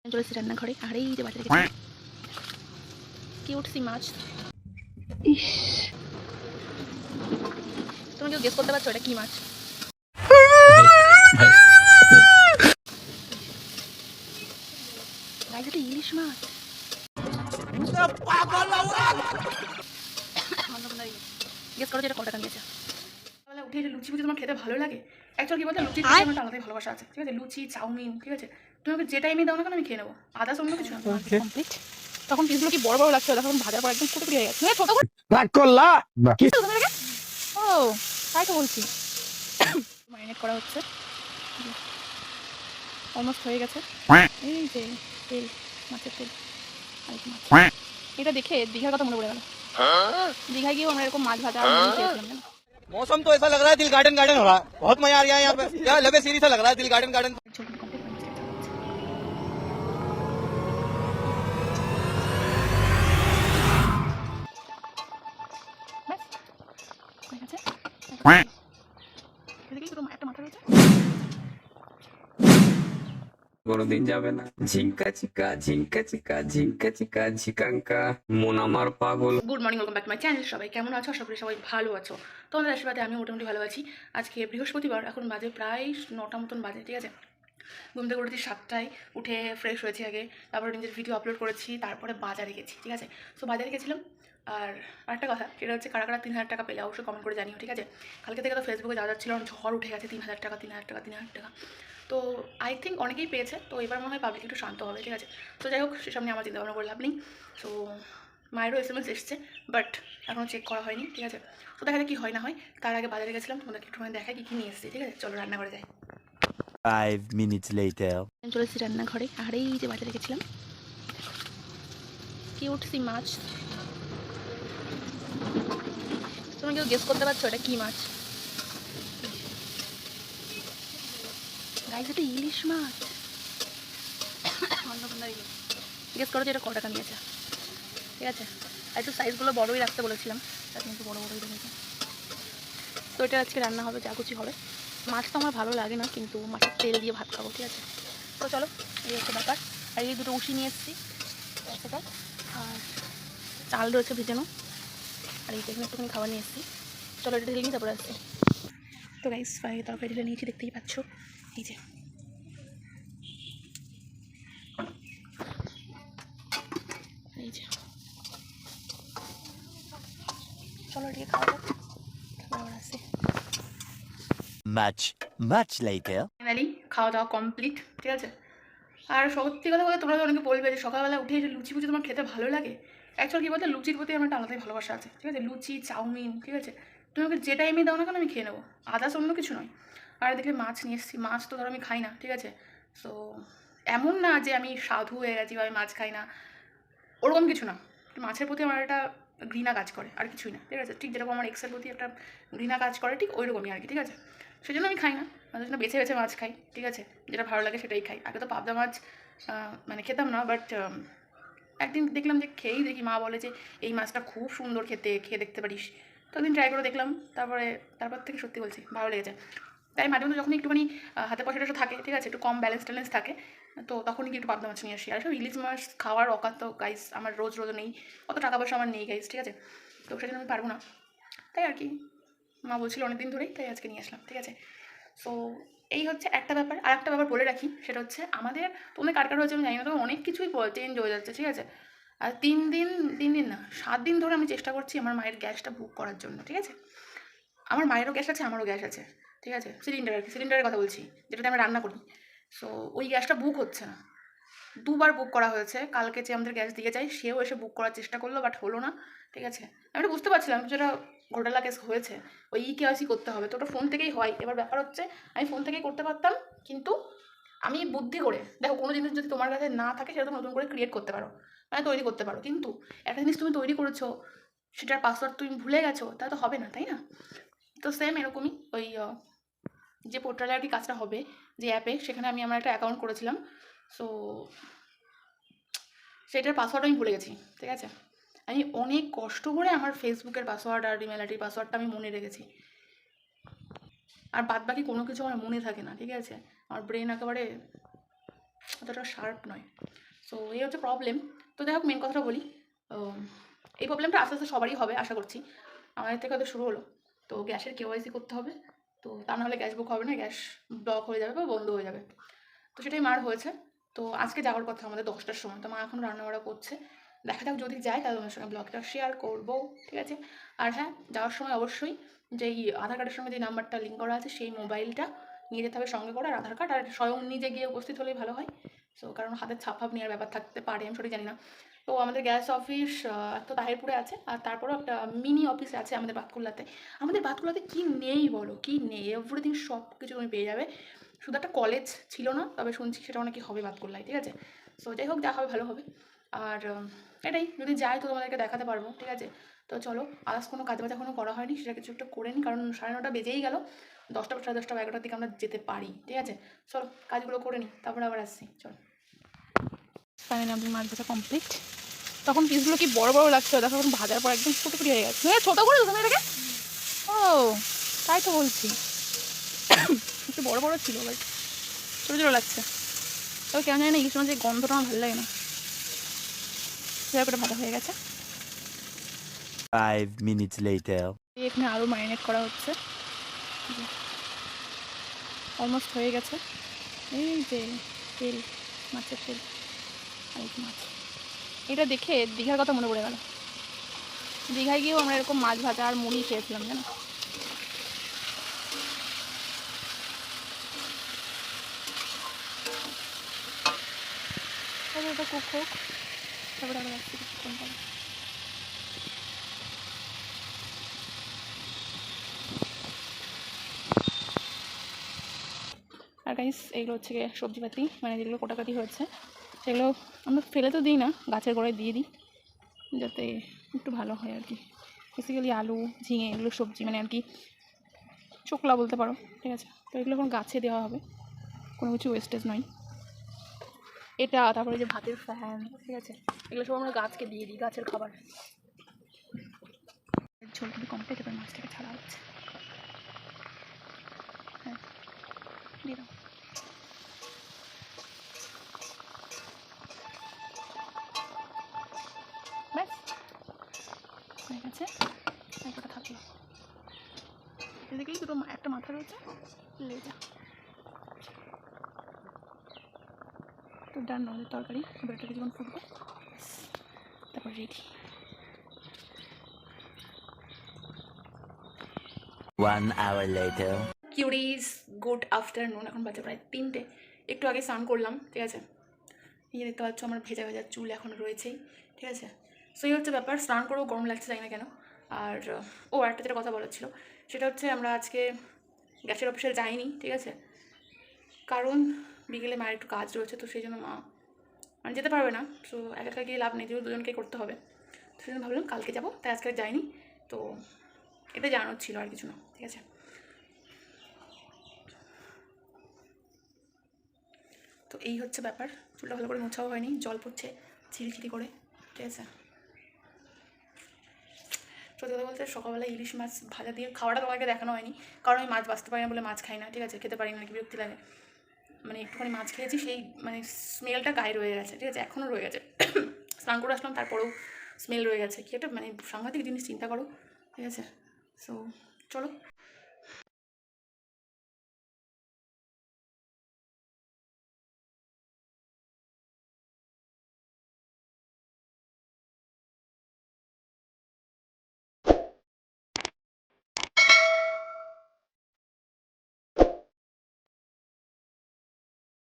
চলে এসেছি রান্নাঘরে। আর এই যে বাজারে গেছি কিউট সি মাছ। ইস, তুমি কেউ গেস করতে পারছো এটা কি মাছ? গাইস এটা ইলিশ মাছ। গেস করো যে এটা কত টাকা নিয়েছে? সকালে উঠে যে লুচি ফুচি তোমার খেতে ভালো লাগে? অ্যাকচুয়ালি কি বলতে লুচির প্রতি আমার আলাদাই ভালোবাসা আছে, ঠিক আছে? লুচি চাউমিন, ঠিক আছে, তুমি আমাকে যে টাইমে দাও না কেন আমি খেয়ে নেবো, আদার্স অন্য কিছু না। কমপ্লিট। তখন পিসগুলো কি বড় বড় লাগছে, তখন ভাজার পর একদম কুটুকুটি হয়ে গেছে। ছোট করে ও তাই তো বলছি। ম্যারিনেট করা হচ্ছে, অলমোস্ট হয়ে গেছে। এই যে তেল, মাছের তেল আর একটু মাছ। এটা দেখে দীঘার কথা মনে পড়ে গেল। দীঘায় গিয়েও আমরা এরকম মাছ ভাজা আর মুড়ি খেয়েছিলাম জানো। मौसम तो ऐसा लग रहा है दिल गार्डन गार्डन हो रहा है। बहुत मजा आ रहा है यहाँ पे। क्या लबे सीरी सा लग रहा है दिल गार्डन गार्डन। কোনোদিন যাবে না। ঝিঙ্কা চিকা ঝিঙ্কা চিকা ঝিঙ্কা চিকা ঝিকাঙ্কা মন আমার পাগল। Good morning, welcome back to my channel. সবাই কেমন আছো? আশা করি সবাই ভালো আছো। তোমাদের আশীর্বাদে আমি মোটামুটি ভালো আছি। আজকে বৃহস্পতিবার, এখন বাজে প্রায় 9টা মতন বাজে, ঠিক আছে? ঘুম থেকে উঠেছি 7টায়, উঠে ফ্রেশ হয়েছি আগে, তারপরে নিজের ভিডিও আপলোড করেছি, তারপরে বাজারে গেছি, ঠিক আছে? সো বাজারে গেছিলাম। আর আরেকটা কথা, সেটা হচ্ছে কারা কারা 3000 টাকা পেলে অবশ্যই কমেন্ট করে জানিও, ঠিক আছে? কালকে থেকে তো ফেসবুকে যাওয়া যাচ্ছিল, ঝড় উঠে গেছে, 3000 টাকা 3000 টাকা 3000 টাকা। তো আই থিঙ্ক অনেকেই পেয়েছে, তো এবার মনে হয় পাবলিক একটু শান্ত হবে, ঠিক আছে? তো যাই হোক, সেসব নিয়ে আমার চিন্তা ভাবনা করে লাভ নেই। সো মায়েরও SMS এসছে, বাট এখনও চেক করা হয়নি, ঠিক আছে? তো দেখা যাক কী হয় না হয়। তার আগে বাজারে গেছিলাম, তোমাদেরকে একটুখানি দেখাই কী কী নিয়ে এসেছি, ঠিক আছে? চলো রান্না করে যাই। 5 minutes later. চলে এসেছি রান্নাঘরে। আর এই যে বাজারে গেছিলাম কিউট সি মাছ। তুমি কেউ গেস করতে পারছো এটা কি মাছ? গাইস এটা ইলিশ মাছ। গেস করো যে এটা কত টাকা নিয়েছে, ঠিক আছে? একটু সাইজগুলো বড়োই রাখতে বলেছিলাম, তার কিন্তু বড়ো বড়োই রেখেছে। তো এটা আজকে রান্না হবে, যা কুচি হবে। মাছ তো আমার ভালো লাগে না, কিন্তু মাছের তেল দিয়ে ভাত খাবো, ঠিক আছে? তো চলো, এই হচ্ছে ব্যাপার। আর এই দুটো উশি নিয়ে এসেছি, সেটা আর চাল রয়েছে ভিজানো, আর এই দেখুন একটুখানি খাবার নিয়ে এসেছি। চলো এটা ঢেলে নিই, তারপরে আসছি। তো গাইস ফ্রাই তরকারি ঢেলে নিয়েছি, দেখতেই পাচ্ছ। এই যে এই যে চলো এটাকে খাওয়া যাক, তারপর আসছি। Much later. ফাইনালি খাওয়া দাওয়া কমপ্লিট, ঠিক আছে? আর সত্যি কথা বলতে তোমরা তো অনেকে বলবে যে সকালবেলা উঠে যে লুচি ফুচি তোমার খেতে ভালো লাগে। অ্যাকচুয়ালি কী বলতে লুচির প্রতি আমার একটা আলাদাই ভালোবাসা আছে, ঠিক আছে? লুচি চাউমিন, ঠিক আছে, তুমি আমাকে যে টাইমে দাও না কেন আমি খেয়ে নেবো, আদার্স অন্য কিছু নয়। আর দেখলে মাছ নিয়ে এসেছি, মাছ তো ধরো আমি খাই না, ঠিক আছে? সো এমন না যে আমি সাধু হয়ে গেছি বা আমি মাছ খাই না, ওরকম কিছু না। মাছের প্রতি আমার একটা ঘৃণা কাজ করে, আর কিছুই না, ঠিক আছে? ঠিক যেরকম আমার এক্সের প্রতি একটা ঘৃণা কাজ করে, ঠিক ওই রকমই আর কি, ঠিক আছে? সেই জন্য আমি খাই না, তার জন্য বেছে বেছে মাছ খাই, ঠিক আছে? যেটা ভালো লাগে সেটাই খাই। আগে তো পাবদা মাছ মানে খেতাম না, বাট একদিন দেখলাম যে খেয়েই দেখি, মা বলে যে এই মাছটা খুব সুন্দর খেতে, খেয়ে দেখতে পারিস। তো একদিন ট্রাই করে দেখলাম, তারপর থেকে সত্যি বলছি ভালো লেগেছে। তাই মাঝে মধ্যে যখন একটুখানি হাতে পয়সা টয়সা থাকে, ঠিক আছে, একটু কম ব্যালেন্স ট্যালেন্স থাকে, তো তখনই কি একটু পাবদা মাছ নিয়ে আসি। আর সব ইলিশ মাছ খাওয়ার অকাত তো গাইস আমার রোজ রোজ নেই, অত টাকা পয়সা আমার নেই গাইস, ঠিক আছে? তো সেজন্য আমি পারবো না, তাই আর কি। মা বলছিল অনেক দিন ধরেই, তাই আজকে নিয়ে আসলাম, ঠিক আছে? সো এই হচ্ছে একটা ব্যাপার। আর একটা ব্যাপার বলে রাখি, সেটা হচ্ছে আমাদের, তোমাদের কার কার হয়েছে আমি জানি না, তবে অনেক কিছুই চেঞ্জ হয়ে যাচ্ছে, ঠিক আছে? আর 3 দিন না 7 দিন ধরে আমি চেষ্টা করছি আমার মায়ের গ্যাসটা বুক করার জন্য, ঠিক আছে? আমার মায়েরও গ্যাস আছে, আমারও গ্যাস আছে, ঠিক আছে? সিলিন্ডার আর কি, সিলিন্ডারের কথা বলছি, যেটাতে আমরা রান্না করি। সো ওই গ্যাসটা বুক হচ্ছে না। 2বার বুক করা হয়েছে। কালকে যে আমাদের গ্যাস দিয়ে যায় সেও এসে বুক করার চেষ্টা করলো, বাট হলো না, ঠিক আছে? আমি তো বুঝতে পারছিলাম যেটা ঘোটালা কেস হয়েছে, ওই কেওয়াইসি করতে হবে, তো ওটা ফোন থেকেই হয়। এবার ব্যাপার হচ্ছে আমি ফোন থেকেই করতে পারতাম, কিন্তু আমি বুদ্ধি করে, দেখো কোনো জিনিস যদি তোমার কাছে না থাকে সেটা তুমি নতুন করে ক্রিয়েট করতে পারো, মানে তৈরি করতে পারো, কিন্তু একটা জিনিস তুমি তৈরি করেছো, সেটার পাসওয়ার্ড তুমি ভুলে গেছো, তাহলে তো হবে না, তাই না? তো সেম এরকমই ওই যে পোর্টালে আর কি কাজটা হবে, যে অ্যাপে, সেখানে আমি আমার একটা অ্যাকাউন্ট করেছিলাম। সো সেটার পাসওয়ার্ড আমি ভুলে গেছি, ঠিক আছে? আমি অনেক কষ্ট করে আমার ফেসবুকের পাসওয়ার্ড আর ইমেল আইডির পাসওয়ার্ডটা আমি মনে রেখেছি, আর বাদ বাকি কোনো কিছু আমার মনে থাকে না, ঠিক আছে? আমার ব্রেন একেবারে অতটা শার্প নয়। সো এই হচ্ছে প্রবলেম। তো যাই হোক, মেন কথাটা বলি, এই প্রবলেমটা আস্তে আস্তে সবারই হবে আশা করছি। আমাদের থেকে হয়তো শুরু হলো। তো গ্যাসের কেওয়াইসি করতে হবে। তো তা নাহলে গ্যাস বুক হবে না, গ্যাস ব্লক হয়ে যাবে বা বন্ধ হয়ে যাবে। তো সেটাই মার হয়েছে। তো আজকে যাওয়ার কথা আমাদের 10টার সময়। তো মা এখন রান্নাবাড়া করছে। দেখা যাক, যদি যাই তাহলে তোমার সঙ্গে ব্লগটা শেয়ার করবো, ঠিক আছে? আর হ্যাঁ, যাওয়ার সময় অবশ্যই যেই আধার কার্ডের সঙ্গে যে নাম্বারটা লিঙ্ক করা আছে সেই মোবাইলটা নিয়ে যেতে হবে সঙ্গে করে, আর আধার কার্ড, আর স্বয়ং নিজে গিয়ে উপস্থিত হলেই ভালো হয়। সো কারণ হাতের ছাপ ফাপ নেওয়ার ব্যাপার থাকতে পারে, আমি সঠিক জানি না। তো আমাদের গ্যাস অফিস তো তাহিরপুরে আছে, আর তারপরেও একটা মিনি অফিস আছে আমাদের বাতকুল্লাতে। আমাদের বাতকুল্লাতে কী নেই বলো, কী নেই? এভরিথিং সব কিছু তুমি পেয়ে যাবে। শুধু একটা কলেজ ছিল না, তবে শুনছি সেটাও নাকি হবে বাতকুল্লায়, ঠিক আছে? সো যাই হোক, যা হবে ভালো হবে। আর এটাই, যদি যাই তো তোমাদেরকে দেখাতে পারবো, ঠিক আছে? তো চলো, আদার্স কোনো কাজ বাজ এখনও করা হয়নি, সেটা কিছু একটা করে নিই, কারণ 9:30 বেজেই গেল। 10টা, 10:30 বা 11টার দিকে আমরা যেতে পারি, ঠিক আছে? চলো কাজগুলো করে নিই, তারপরে আবার আসছি, চলো। ফাইনালি আমাদের মাছ ভাজা কমপ্লিট। তখন পিসগুলো কি বড় বড় লাগছে, দেখো এখন ভাজার পর একদম ফুটে হয়ে গেছে। ছোটো করে তুমি এটাকে? ও, তাই তো বলছি। একটু বড় বড় ছিল, বাট ছোটো ছোটো লাগছে। তবে কেন জানি না, ইলিশ মাছের গন্ধটা আমার ভালো লাগে না। যাই হোক, এটা ভালো হয়ে গেছে। 5 minutes later. এখানে আরও ম্যারিনেট করা হচ্ছে। অলমোস্ট হয়ে গেছে। এই যে তেল, মাছের তেল, আর এই যে মাছ। এটা দেখে দীঘার কথা মনে পড়ে গেল। দীঘায় গিয়েও আমরা এরকম মাছ ভাজা আর মুড়ি খেয়েছিলাম, জানো? তারপরে এটা কুক হোক, তারপরে আবার আসছি কিছুক্ষণ পরে। আর গাইস, এইগুলো হচ্ছে গিয়ে সবজিপাতি, মানে যেগুলো কোটাকাটি হয়েছে সেগুলো আমরা ফেলে তো দিই না, গাছের গোড়ায় দিয়ে দিই, যাতে একটু ভালো হয় আর কি। বেসিক্যালি আলু, ঝিঙে, এগুলো সবজি, মানে আর কি চোকলা বলতে পারো, ঠিক আছে? তো এগুলো এখন গাছে দেওয়া হবে, কোনো কিছু ওয়েস্টেজ নয়। এটা, তারপরে যে ভাতের ফ্যান, ঠিক আছে, এগুলো সব আমরা গাছকে দিয়ে দিই, গাছের খাবার। ঝোলগুলি কমপ্লিট, এবার মাছটাকে ছাড়া হচ্ছে। হ্যাঁ, দিয়ে দাও। ব্যাস হয়ে গেছে, একটা থাকলো। এদিকেই দুটো, একটা মাথা রয়েছে, লেজা। তো ডান আমাদের তরকারি, এবার একটা কিছুক্ষণ ফুটবে, তারপর রেডি। 1 hour later. কিউরিজ, গুড আফটারনুন। এখন বাজে প্রায় 3টে। একটু আগে স্নান করলাম, ঠিক আছে? এই দেখতে পাচ্ছ আমার ভেজা ভেজা চুল এখন রয়েছেই, ঠিক আছে? সো এই হচ্ছে ব্যাপার, স্নান করেও গরম লাগছে, জানি না কেন। আর একটা যেটা কথা বলার ছিল, সেটা হচ্ছে আমরা আজকে গ্যাসের অফিসে যাইনি, ঠিক আছে? কারণ বিকেলে মায়ের একটু কাজ রয়েছে, তো সেই জন্য মা মানে যেতে পারবে না। সো একা গিয়ে লাভ নেই, যেহেতু দুজনকেই করতে হবে। তো সেই জন্য ভাবলাম কালকে যাবো, তাই আজকে যাইনি। তো এটা জানানোর ছিল, আর কিছু না, ঠিক আছে? তো এই হচ্ছে ব্যাপার। চুলটা ভালো করে মোছাও হয়নি, জল পড়ছে ছিড়ি করে, ঠিক আছে? সত্যি কথা বলতে, সকালবেলা ইলিশ মাছ ভাজা দিয়ে খাওয়াটা তোমাকে দেখানো হয়নি, কারণ আমি মাছ বাঁচতে পারি না বলে মাছ খাই না, ঠিক আছে? খেতে পারি না, কি বিরক্তি লাগে। মানে একটুখানি মাছ খেয়েছি, সেই মানে স্মেলটা গায়ে রয়ে গেছে, ঠিক আছে? এখনও রয়ে গেছে। স্নান করে আসলাম, তারপরেও স্মেল রয়ে গেছে। কি একটা মানে সাংঘাতিক জিনিস, চিন্তা করো, ঠিক আছে? সো চলো।